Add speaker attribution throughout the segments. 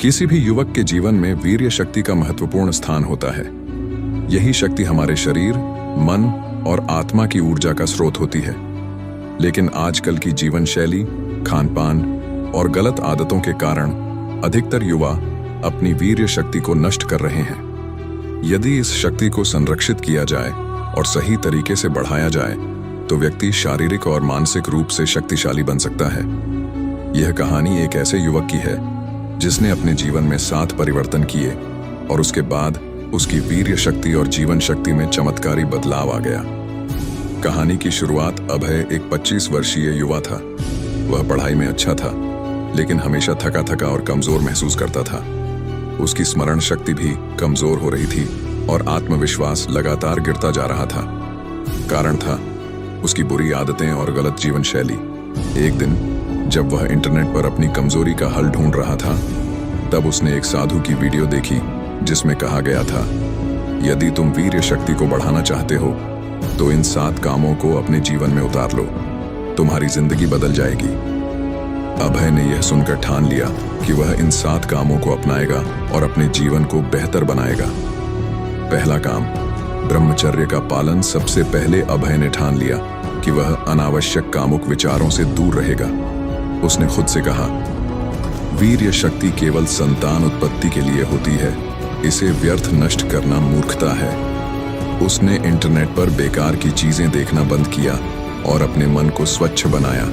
Speaker 1: किसी भी युवक के जीवन में वीर्य शक्ति का महत्वपूर्ण स्थान होता है। यही शक्ति हमारे शरीर, मन और आत्मा की ऊर्जा का स्रोत होती है। लेकिन आजकल की जीवन शैली, खान-पान और गलत आदतों के कारण अधिकतर युवा अपनी वीर्य शक्ति को नष्ट कर रहे हैं। यदि इस शक्ति को संरक्षित किया जाए और सही तरीके से बढ़ाया जाए तो व्यक्ति शारीरिक और मानसिक रूप से शक्तिशाली बन सकता है। यह कहानी एक ऐसे युवक की है जिसने अपने जीवन में 7 परिवर्तन किए और उसके बाद उसकी वीर्य शक्ति और जीवन शक्ति में चमत्कारी बदलाव आ गया। कहानी की शुरुआत अभय एक 25 वर्षीय युवा था। वह पढ़ाई में अच्छा था, लेकिन हमेशा थका थका और कमजोर महसूस करता था। उसकी स्मरण शक्ति भी कमजोर हो रही थी और आत्मविश्वास लगातार गिरता जा रहा था। कारण था उसकी बुरी आदतें और गलत जीवन शैली। एक दिन जब वह इंटरनेट पर अपनी कमजोरी का हल ढूंढ रहा था, तब उसने एक साधु की वीडियो देखी जिसमें कहा गया था, यदि तुम वीर्य शक्ति को बढ़ाना चाहते हो तो इन 7 कामों को अपने जीवन में उतार लो, तुम्हारी जिंदगी बदल जाएगी। अभय ने यह सुनकर ठान लिया कि वह इन 7 कामों को अपनाएगा और अपने जीवन को बेहतर बनाएगा। पहला काम, ब्रह्मचर्य का पालन। सबसे पहले अभय ने ठान लिया कि वह अनावश्यक कामुक विचारों से दूर रहेगा। उसने खुद से कहा, वीर्य शक्ति केवल संतान उत्पत्ति के लिए होती है, इसे व्यर्थ नष्ट करना मूर्खता है। उसने इंटरनेट पर बेकार की चीजें देखना बंद किया और अपने मन को स्वच्छ बनाया।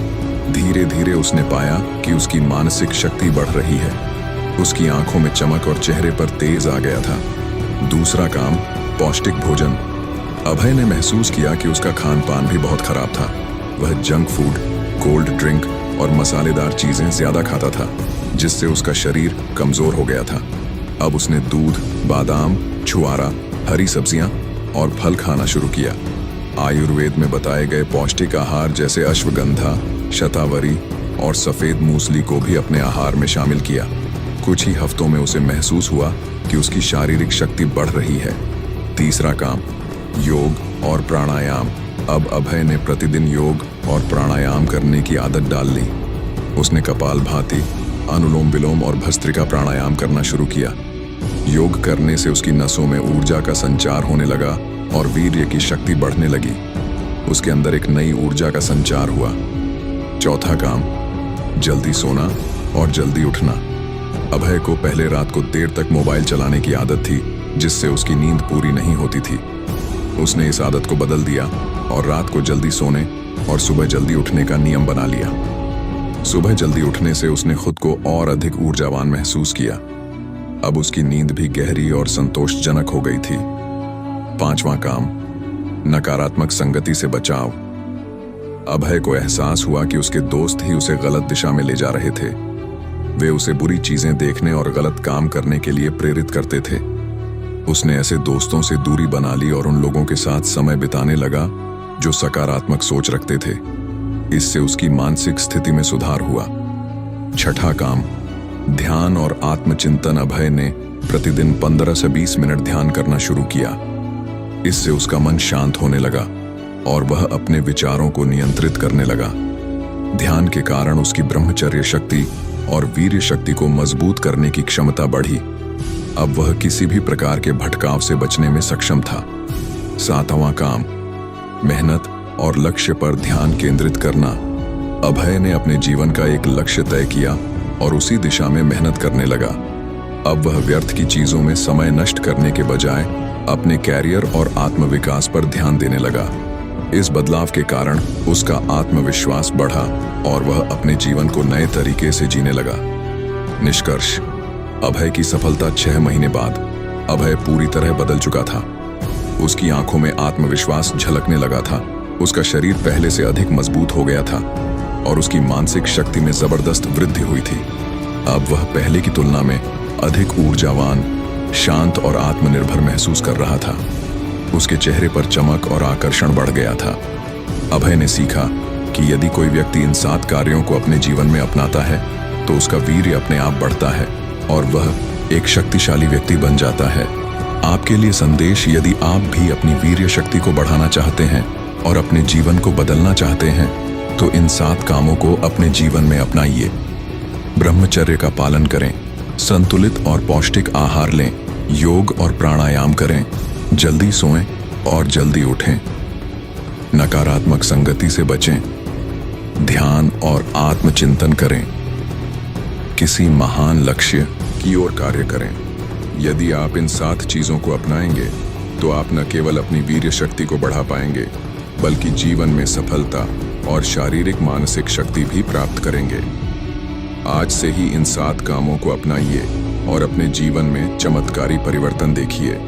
Speaker 1: धीरे धीरे उसने पाया कि उसकी मानसिक शक्ति बढ़ रही है। उसकी आंखों में चमक और चेहरे पर तेज आ गया था। दूसरा काम, पौष्टिक भोजन। अभय ने महसूस किया कि उसका खान पान भी बहुत खराब था। वह जंक फूड, कोल्ड ड्रिंक और मसालेदार चीजें ज्यादा खाता था, जिससे उसका शरीर कमजोर हो गया था। अब उसने दूध, बादाम, छुआरा, हरी सब्जियां और फल खाना शुरू किया। आयुर्वेद में बताए गए पौष्टिक आहार जैसे अश्वगंधा, शतावरी और सफेद मूसली को भी अपने आहार में शामिल किया। कुछ ही हफ्तों में उसे महसूस हुआ कि उसकी शारीरिक शक्ति बढ़ रही है। तीसरा काम, योग और प्राणायाम। अब अभय ने प्रतिदिन योग और प्राणायाम करने की आदत डाल ली। उसने कपालभाति, अनुलोम विलोम और भस्त्रिका प्राणायाम करना शुरू किया। योग करने से उसकी नसों में ऊर्जा का संचार होने लगा और वीर्य की शक्ति बढ़ने लगी। उसके अंदर एक नई ऊर्जा का संचार हुआ। चौथा काम, जल्दी सोना और जल्दी उठना। अभय को पहले रात को देर तक मोबाइल चलाने की आदत थी, जिससे उसकी नींद पूरी नहीं होती थी। उसने इस आदत को बदल दिया और रात को जल्दी सोने और सुबह जल्दी उठने का नियम बना लिया। सुबह जल्दी उठने से उसने खुद को और अधिक ऊर्जावान महसूस किया। अब उसकी नींद भी गहरी और संतोषजनक हो गई थी। 5वां काम, नकारात्मक संगति से बचाव। अभय को एहसास हुआ कि उसके दोस्त ही उसे गलत दिशा में ले जा रहे थे। वे उसे बुरी चीजें देखने और गलत काम करने के लिए प्रेरित करते थे। उसने ऐसे दोस्तों से दूरी बना ली और उन लोगों के साथ समय बिताने लगा जो सकारात्मक सोच रखते थे। इससे उसकी मानसिक स्थिति में सुधार हुआ। 6ठा काम, ध्यान और आत्मचिंतन। अभय ने प्रतिदिन 15 से 20 मिनट ध्यान करना शुरू किया। इससे उसका मन शांत होने लगा और वह अपने विचारों को नियंत्रित करने लगा। ध्यान के कारण उसकी ब्रह्मचर्य शक्ति और वीर्य शक्ति को मजबूत करने की क्षमता बढ़ी। अब वह किसी भी प्रकार के भटकाव से बचने में सक्षम था। 7वां काम, मेहनत और लक्ष्य पर ध्यान केंद्रित करना। अभय ने अपने जीवन का एक लक्ष्य तय किया और उसी दिशा में मेहनत करने लगा। अब वह व्यर्थ की चीजों में समय नष्ट करने के बजाय अपने कैरियर और आत्मविकास पर ध्यान देने लगा। इस बदलाव के कारण उसका आत्मविश्वास बढ़ा और वह अपने जीवन को नए तरीके से जीने लगा। निष्कर्ष, अभय की सफलता 6 महीने बाद अभय पूरी तरह बदल चुका था। उसकी आंखों में आत्मविश्वास झलकने लगा था। उसका शरीर पहले से अधिक मजबूत हो गया था और उसकी मानसिक शक्ति में जबरदस्त वृद्धि हुई थी। अब वह पहले की तुलना में अधिक ऊर्जावान, शांत और आत्मनिर्भर महसूस कर रहा था। उसके चेहरे पर चमक और आकर्षण बढ़ गया था। अभय ने सीखा कि यदि कोई व्यक्ति इन 7 कार्यों को अपने जीवन में अपनाता है तो उसका वीर्य अपने आप बढ़ता है और वह एक शक्तिशाली व्यक्ति बन जाता है। आपके लिए संदेश, यदि आप भी अपनी वीर्य शक्ति को बढ़ाना चाहते हैं और अपने जीवन को बदलना चाहते हैं तो इन 7 कामों को अपने जीवन में अपनाइए। ब्रह्मचर्य का पालन करें, संतुलित और पौष्टिक आहार लें, योग और प्राणायाम करें, जल्दी सोएं और जल्दी उठें, नकारात्मक संगति से बचें, ध्यान और आत्मचिंतन करें, किसी महान लक्ष्य की ओर कार्य करें। यदि आप इन 7 चीजों को अपनाएंगे तो आप न केवल अपनी वीर्य शक्ति को बढ़ा पाएंगे बल्कि जीवन में सफलता और शारीरिक मानसिक शक्ति भी प्राप्त करेंगे। आज से ही इन 7 कामों को अपनाइए और अपने जीवन में चमत्कारी परिवर्तन देखिए।